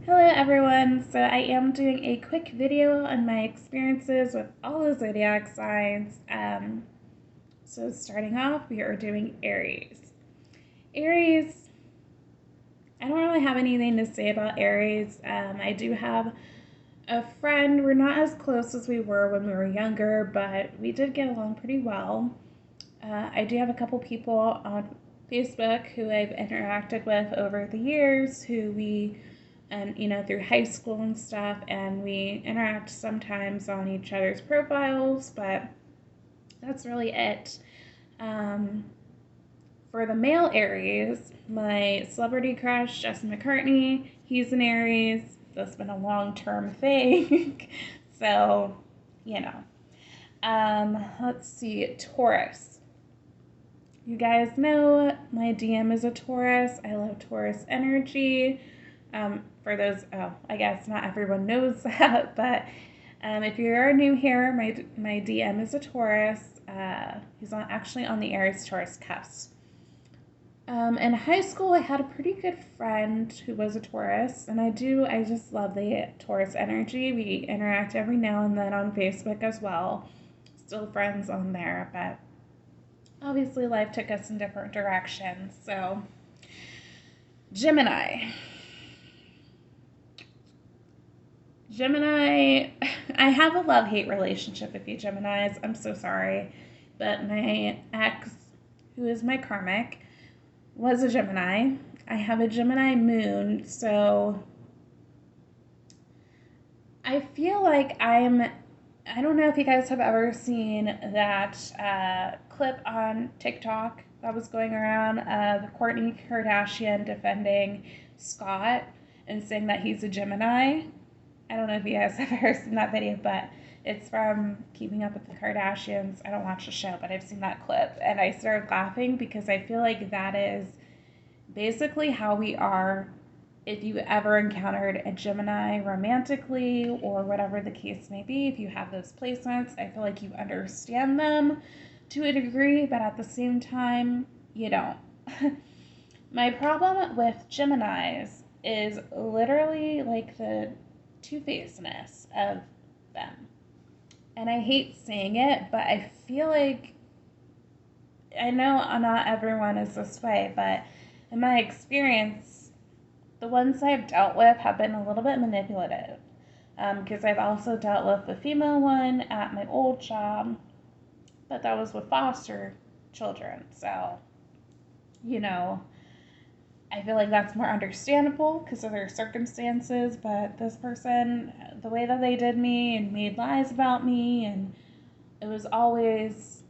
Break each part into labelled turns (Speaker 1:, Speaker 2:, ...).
Speaker 1: Hello everyone, so I am doing a quick video on my experiences with all the zodiac signs. So starting off, we are doing Aries. Aries, I don't really have anything to say about Aries. I do have a friend, we're not as close as we were when we were younger, but we did get along pretty well. I do have a couple people on Facebook who I've interacted with over the years who we through high school and stuff, and we interact sometimes on each other's profiles, but that's really it. For the male Aries, my celebrity crush, Justin McCartney, he's an Aries. That's been a long-term thing. So, let's see, Taurus. You guys know my DM is a Taurus. I love Taurus energy. For those, I guess not everyone knows that, but if you're new here, my DM is a Taurus. He's actually on the Aries-Taurus cusp. In high school, I had a pretty good friend who was a Taurus, and I just love the Taurus energy. We interact every now and then on Facebook as well. Still friends on there, but obviously life took us in different directions. So, Gemini, I have a love-hate relationship with you Geminis. I'm so sorry. But my ex, who is my karmic, was a Gemini. I have a Gemini moon, so I feel like I don't know if you guys have ever seen that clip on TikTok that was going around of Kourtney Kardashian defending Scott and saying that he's a Gemini. I don't know if you guys have ever seen that video, but it's from Keeping Up with the Kardashians. I don't watch the show, but I've seen that clip, and I started laughing because I feel like that is basically how we are if you ever encountered a Gemini romantically or whatever the case may be. If you have those placements, I feel like you understand them to a degree, but at the same time, you don't. My problem with Geminis is literally like the two-facedness of them. And I hate saying it, but I feel like, I know not everyone is this way, but in my experience, the ones I've dealt with have been a little bit manipulative. Because I've also dealt with the female one at my old job, but that was with foster children. So, I feel like that's more understandable because of their circumstances, but this person, the way that they did me and made lies about me, and it was always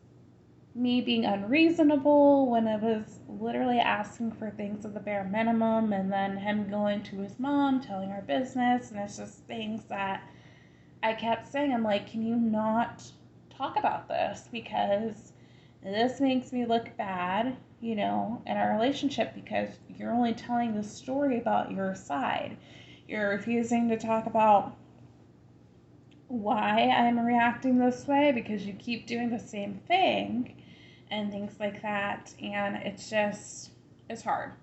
Speaker 1: me being unreasonable when I was literally asking for things at the bare minimum, and then him going to his mom, telling her business, and it's just things that I kept saying. I'm like, can you not talk about this? Because this makes me look bad, in our relationship, because you're only telling the story about your side. You're refusing to talk about why I'm reacting this way because you keep doing the same thing and things like that. And it's hard.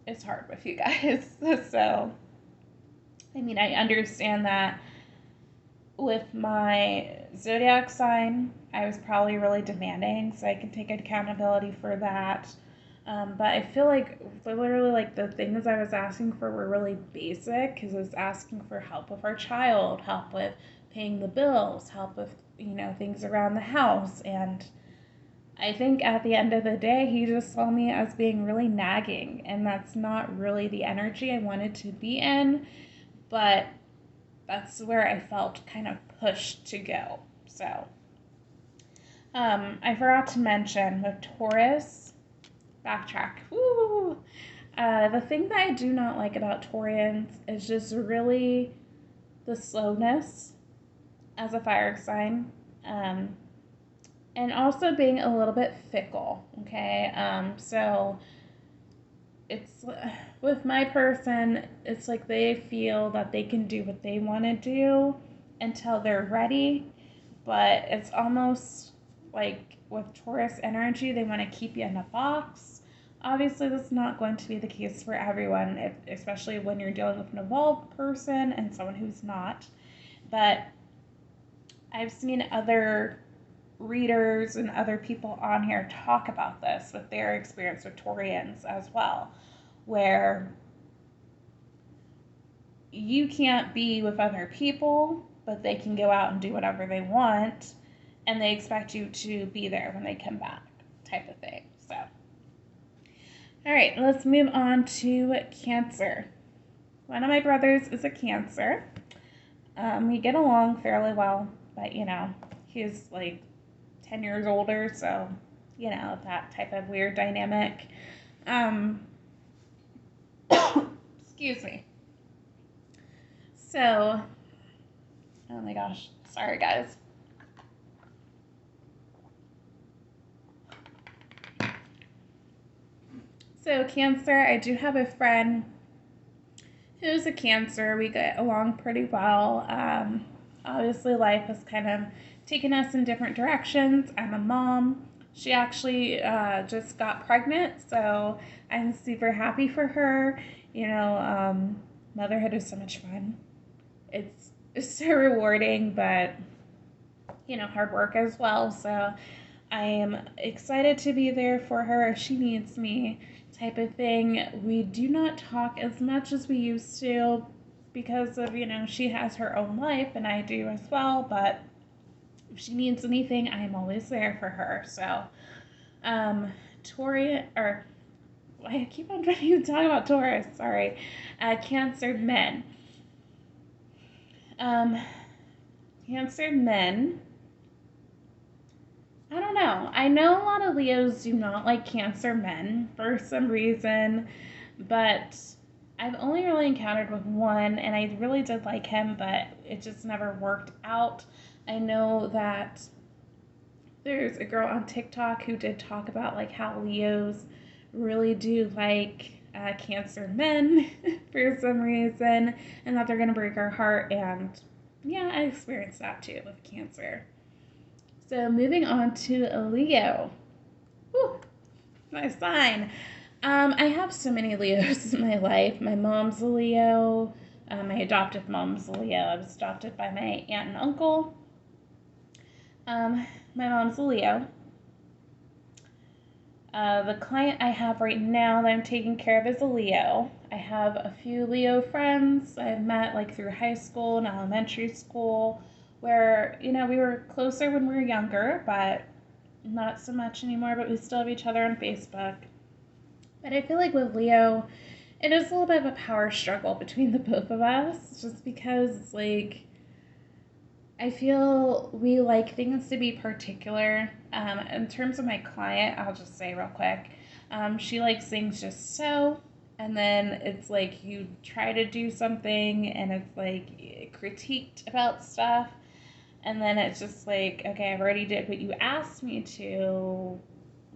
Speaker 1: It's hard with you guys. So, I understand that with my Zodiac sign, I was probably really demanding, so I can take accountability for that. But I feel like literally like the things I was asking for were really basic, because I was asking for help with our child, help with paying the bills, help with, things around the house. And I think at the end of the day, he just saw me as being really nagging, and that's not really the energy I wanted to be in, but that's where I felt kind of pushed to go. So, I forgot to mention with Taurus, backtrack. Woo! The thing that I do not like about Taurians is just really the slowness as a fire sign, and also being a little bit fickle. Okay, so it's with my person, it's like they feel that they can do what they want to do until they're ready, but it's almost like with Taurus energy, they want to keep you in a box. Obviously, that's not going to be the case for everyone, especially when you're dealing with an evolved person and someone who's not. But I've seen other readers and other people on here talk about this with their experience with Taurians as well, where you can't be with other people, but they can go out and do whatever they want, and they expect you to be there when they come back, type of thing. So, all right, let's move on to Cancer. One of my brothers is a Cancer. We get along fairly well, but he's like 10 years older, so that type of weird dynamic. Excuse me. So, oh my gosh, sorry guys. So Cancer, I do have a friend who's a Cancer. We get along pretty well. Obviously life has kind of taken us in different directions. I'm a mom. She actually just got pregnant, so I'm super happy for her. Motherhood is so much fun. It's so rewarding, but hard work as well. So I am excited to be there for her if she needs me, type of thing. We do not talk as much as we used to because of she has her own life and I do as well, but if she needs anything, I am always there for her. So I keep on trying to talk about Taurus, sorry. Cancer men. Cancer men, I don't know. I know a lot of Leos do not like Cancer men for some reason, but I've only really encountered with one, and I really did like him, but it just never worked out. I know that there's a girl on TikTok who did talk about like how Leos really do like Cancer men for some reason, and that they're going to break our heart, and yeah, I experienced that too with Cancer. So moving on to Leo. Whew, my sign. I have so many Leos in my life. My mom's a Leo. My adoptive mom's a Leo. I was adopted by my aunt and uncle. My mom's a Leo. The client I have right now that I'm taking care of is a Leo. I have a few Leo friends I've met like through high school and elementary school where, we were closer when we were younger, but not so much anymore, but we still have each other on Facebook. But I feel like with Leo, it is a little bit of a power struggle between the both of us, just because it's like, I feel we like things to be particular. In terms of my client, I'll just say real quick, she likes things just so, and then it's like you try to do something and it's like critiqued about stuff, and then it's just like, okay, I've already did what you asked me to,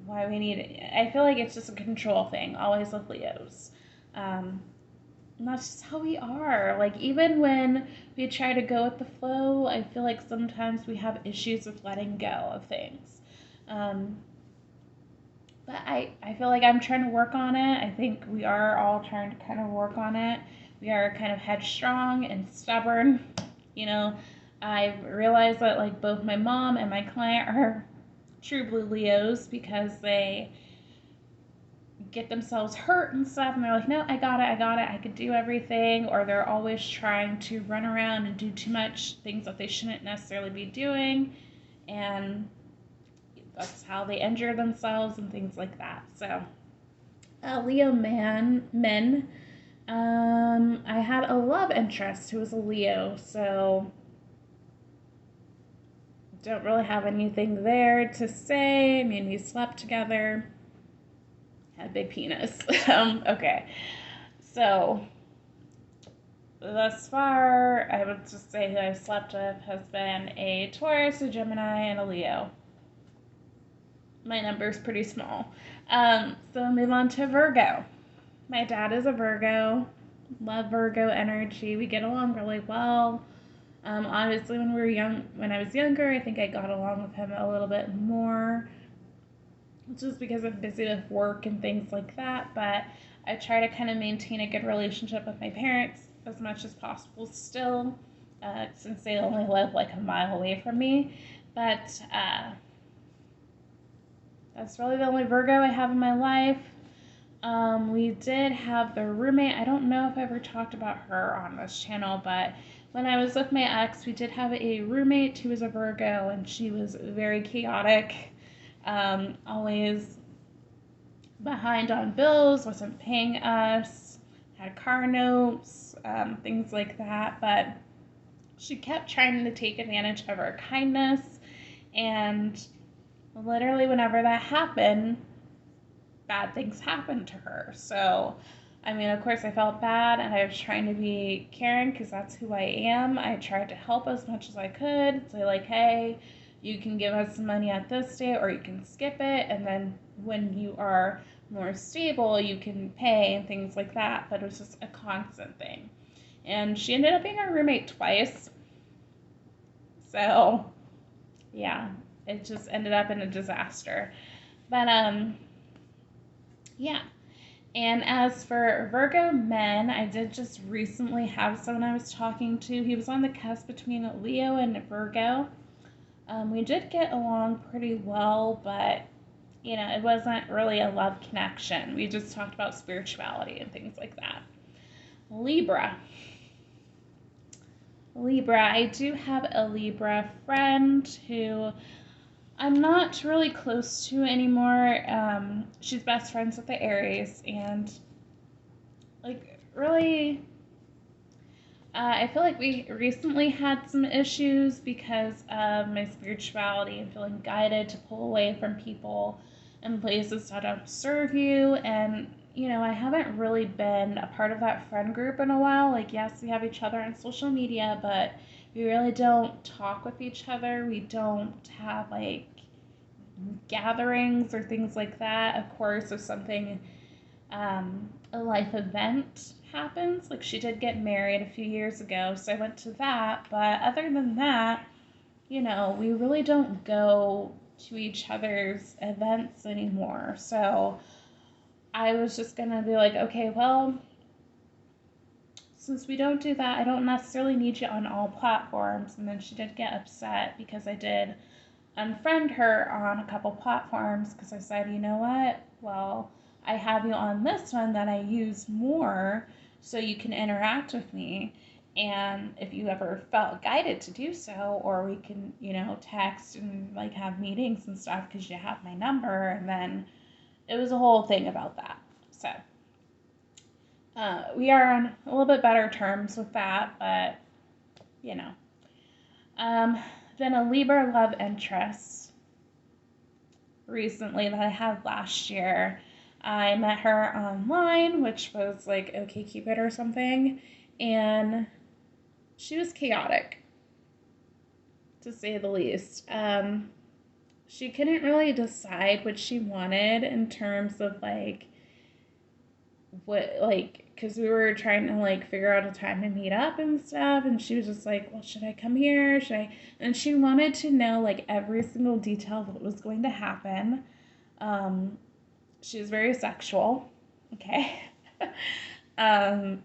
Speaker 1: why we need it. I feel like it's just a control thing, always with Leos. And that's just how we are. Like, even when we try to go with the flow, I feel like sometimes we have issues with letting go of things. But I feel like I'm trying to work on it. I think we are all trying to kind of work on it. We are kind of headstrong and stubborn. I've realized that, like, both my mom and my client are true blue Leos because they get themselves hurt and stuff, and they're like, no, I got it, I could do everything, or they're always trying to run around and do too much things that they shouldn't necessarily be doing, and that's how they injure themselves and things like that. So Leo men, I had a love interest who was a Leo, so don't really have anything there to say. I mean, we slept together, had a big penis. Okay, so thus far, I would just say who I've slept with has been a Taurus, a Gemini, and a Leo. My number's pretty small. So we'll move on to Virgo. My dad is a Virgo. Love Virgo energy. We get along really well. Obviously, when I was younger, I think I got along with him a little bit more. just because I'm busy with work and things like that. But I try to kind of maintain a good relationship with my parents as much as possible still, since they only live like a mile away from me. But that's really the only Virgo I have in my life. We did have the roommate. I don't know if I ever talked about her on this channel, but when I was with my ex, we did have a roommate who was a Virgo, and she was very chaotic, always behind on bills, wasn't paying us, had car notes, things like that. But she kept trying to take advantage of our kindness, and literally, whenever that happened, bad things happened to her. So, I mean, of course, I felt bad, and I was trying to be caring because that's who I am. I tried to help as much as I could, say, like, hey, you can give us some money at this date, or you can skip it, and then when you are more stable, you can pay, and things like that. But it was just a constant thing. And she ended up being our roommate twice. So, yeah, it just ended up in a disaster. But, yeah. And as for Virgo men, I did just recently have someone I was talking to. He was on the cusp between Leo and Virgo. We did get along pretty well, but it wasn't really a love connection. We just talked about spirituality and things like that. Libra. I do have a Libra friend who I'm not really close to anymore. She's best friends with the Aries, and really, I feel like we recently had some issues because of my spirituality and feeling guided to pull away from people and places that don't serve you. And I haven't really been a part of that friend group in a while. Like, yes, we have each other on social media, but we really don't talk with each other. We don't have gatherings or things like that. Of course, if something, a life event happens, like she did get married a few years ago, so I went to that. But other than that, we really don't go to each other's events anymore. So I was just gonna be like, okay, well, since we don't do that, I don't necessarily need you on all platforms. And then she did get upset because I did unfriend her on a couple platforms because I said, you know what? Well, I have you on this one that I use more so you can interact with me. And if you ever felt guided to do so, or we can, text and have meetings and stuff because you have my number. And then it was a whole thing about that. So we are on a little bit better terms with that, but then a Libra love interest recently that I had last year. I met her online, which was like OkCupid or something, and she was chaotic, to say the least. She couldn't really decide what she wanted in terms of because we were trying to figure out a time to meet up and stuff, and she was just like, well, should I come here, and she wanted to know every single detail of what was going to happen. She was very sexual. Okay.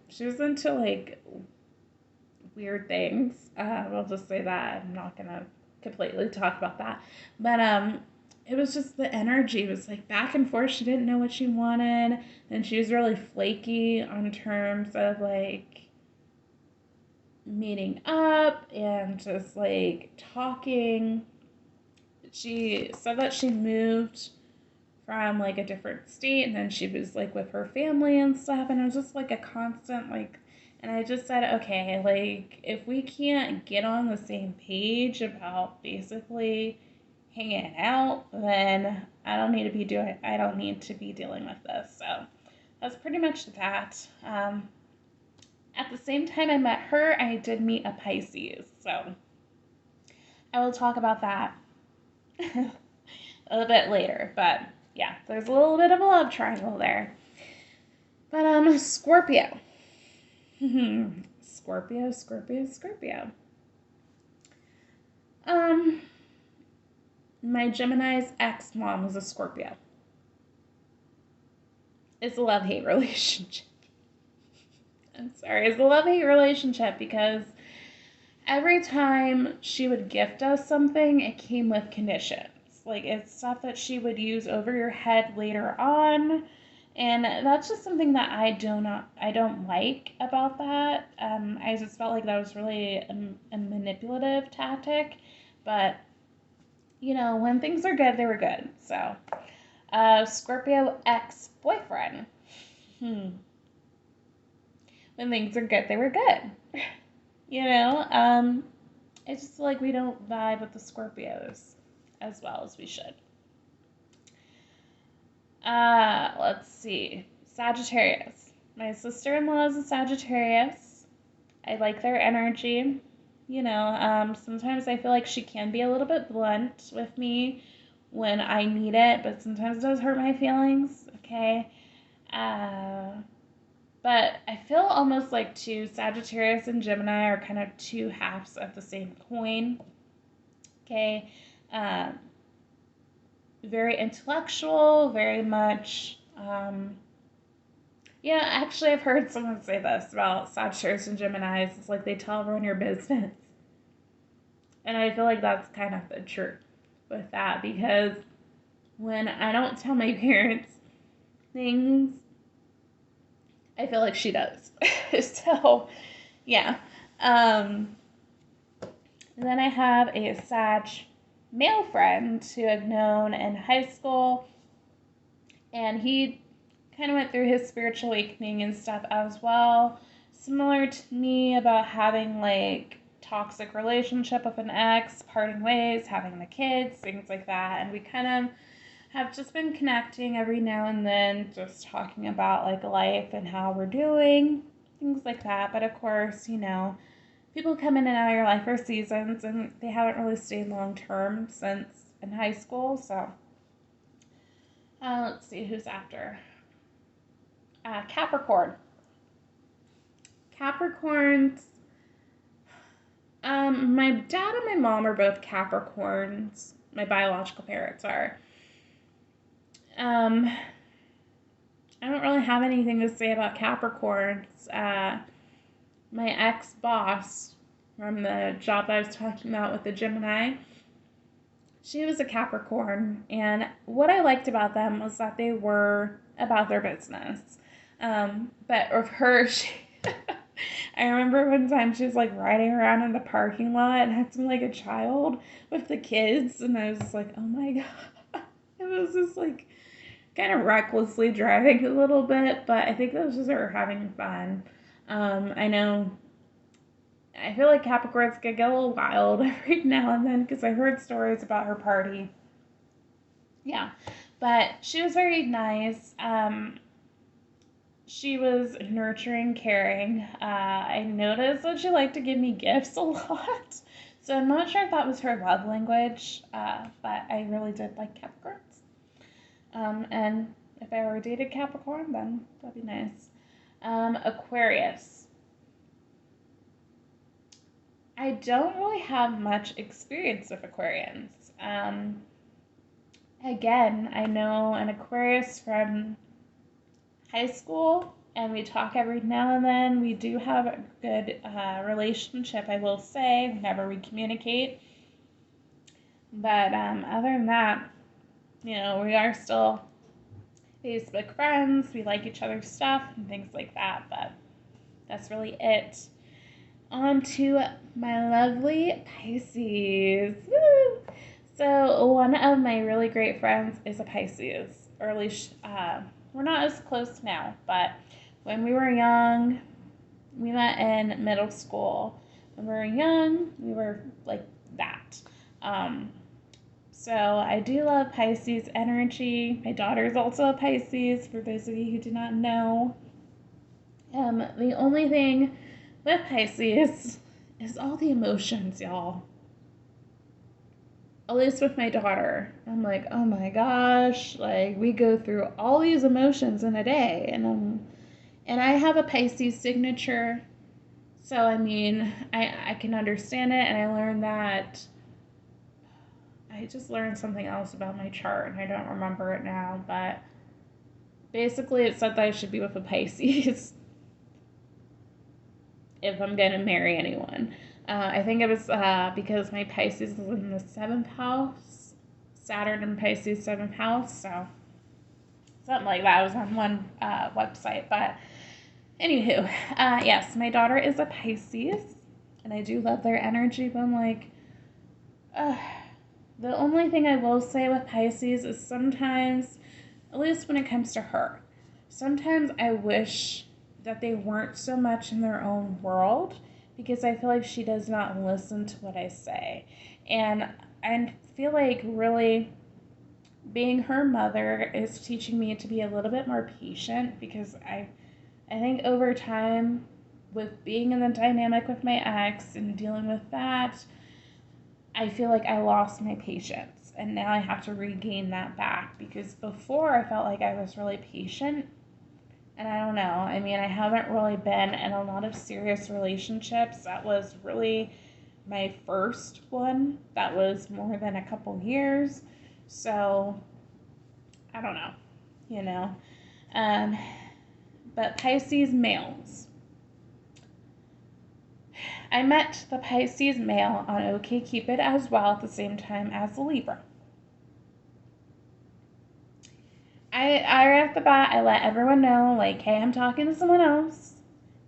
Speaker 1: She was into weird things. We'll just say that. I'm not gonna completely talk about that, but it was just the energy was back and forth. She didn't know what she wanted, and she was really flaky on terms of meeting up and just talking. She said that she moved from a different state, and then she was with her family and stuff, and it was just a constant and I just said, okay, if we can't get on the same page about basically hanging out, then I don't need to be dealing with this. So that's pretty much that. At the same time I met her, I did meet a Pisces, so I will talk about that a little bit later. But yeah, there's a little bit of a love triangle there. But Scorpio. Scorpio. My Gemini's ex-mom was a Scorpio. It's a love-hate relationship. I'm sorry, it's a love-hate relationship because every time she would gift us something, it came with conditions. Like, it's stuff that she would use over your head later on. And that's just something that I don't like about that. I just felt like that was really a manipulative tactic. But, when things are good, they were good. So, Scorpio ex-boyfriend. When things are good, they were good. You know, it's just like we don't vibe with the Scorpios as well as we should. Let's see. Sagittarius. My sister-in-law is a Sagittarius. I like their energy. Sometimes I feel like she can be a little bit blunt with me when I need it, but sometimes it does hurt my feelings. Okay. But I feel almost like Sagittarius and Gemini are kind of two halves of the same coin. Okay. Very intellectual, very much. Actually, I've heard someone say this about Sagittarius and Geminis. It's like they tell everyone your business. And I feel like that's kind of the truth with that because when I don't tell my parents things, I feel like she does. So, yeah. Then I have a Sag male friend who I've known in high school, and he kind of went through his spiritual awakening and stuff as well. Similar to me about having like toxic relationship with an ex, parting ways, having the kids, things like that. And we kind of have just been connecting every now and then, just talking about like life and how we're doing, things like that. But of course, people come in and out of your life for seasons, and they haven't really stayed long term since in high school. So let's see who's after. Capricorn. Capricorns. My dad and my mom are both Capricorns. My biological parents are. I don't really have anything to say about Capricorns. My ex-boss from the job that I was talking about with the Gemini, she was a Capricorn, and what I liked about them was that they were about their business. But of her, I remember one time she was like riding around in the parking lot and acting like a child with the kids, and I was just like, oh my god. It was just like kind of recklessly driving a little bit, but I think that was just her having fun. I feel like Capricorns could get a little wild every now and then because I heard stories about her party. Yeah, but she was very nice. She was nurturing, caring. I noticed that she liked to give me gifts a lot. So I'm not sure if that was her love language, but I really did like Capricorns. And if I ever dated Capricorn, then that'd be nice. Aquarius. I don't really have much experience with Aquarians. Again, I know an Aquarius from high school, and we talk every now and then. We do have a good relationship, I will say, whenever we communicate. But other than that, we are still Facebook friends. We like each other's stuff and things like that, but that's really it. On to my lovely Pisces. Woo! So one of my really great friends is a Pisces. Or at least we're not as close now, but when we were young, we met in middle school. When we were young, we were like that. So I do love Pisces energy. My daughter is also a Pisces, for those of you who do not know. The only thing with Pisces is all the emotions, y'all. At least with my daughter. I'm like, oh my gosh, like we go through all these emotions in a day, and I have a Pisces signature, so I can understand it, and I learned that. I just learned something else about my chart, and I don't remember it now, but basically it said that I should be with a Pisces if I'm going to marry anyone. I think it was because my Pisces is in the 7th house. Saturn in Pisces, 7th house. So something like that. I was on one website. But anywho, yes, my daughter is a Pisces. And I do love their energy. But I'm like, the only thing I will say with Pisces is sometimes, at least when it comes to her, sometimes I wish that they weren't so much in their own world because I feel like she does not listen to what I say. And I feel like really being her mother is teaching me to be a little bit more patient because I think over time with being in the dynamic with my ex and dealing with that, I feel like I lost my patience and now I have to regain that back because before I felt like I was really patient and I don't know. I mean, I haven't really been in a lot of serious relationships. That was really my first one. That was more than a couple years. So, I don't know, you know. Um, but Pisces males. I met the Pisces male on OkCupid as well at the same time as the Libra. I right off the bat, I let everyone know, like, hey, I'm talking to someone else,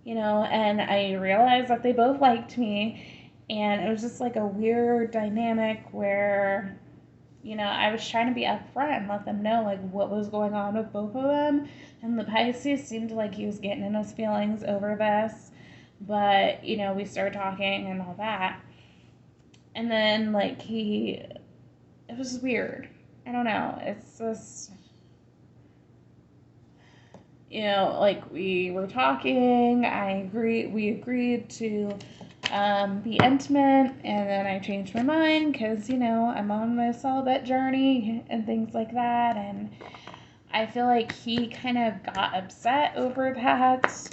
Speaker 1: you know, and I realized that they both liked me, and it was just like a weird dynamic where, you know, I was trying to be upfront and let them know, like, what was going on with both of them, and the Pisces seemed like he was getting in his feelings over this, but, you know, we started talking and all that, and then, like, it was weird. I don't know, it's just, you know, like we were talking, we agreed to be intimate, and then I changed my mind because, you know, I'm on my celibate journey and things like that, and I feel like he kind of got upset over that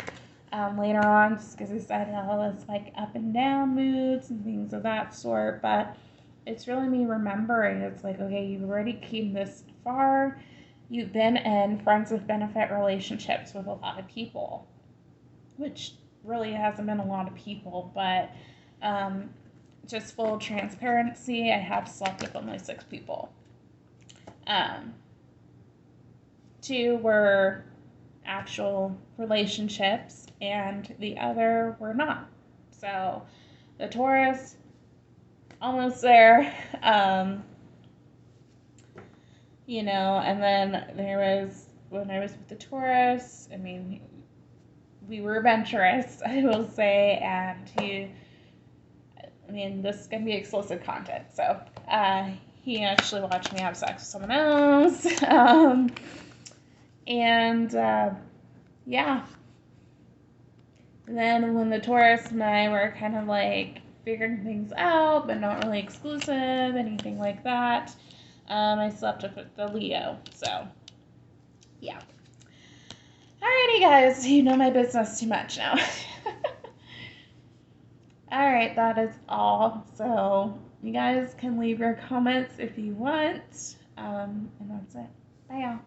Speaker 1: later on just because he said, oh, it's like up and down moods and things of that sort, but it's really me remembering, it's like, okay, you've already came this far. You've been in friends with benefit relationships with a lot of people, which really hasn't been a lot of people, but just full transparency, I have slept with only 6 people. 2 were actual relationships, and the other were not. So the Taurus, almost there. You know, and then there was, when I was with the Taurus, I mean, we were adventurous, I will say, and this is going to be explicit content, so he actually watched me have sex with someone else, and yeah. And then when the Taurus and I were kind of like figuring things out, but not really exclusive, anything like that, I slept with the Leo, so yeah. Alrighty, guys, you know my business too much now. Alright, that is all. So you guys can leave your comments if you want, and that's it. Bye, y'all.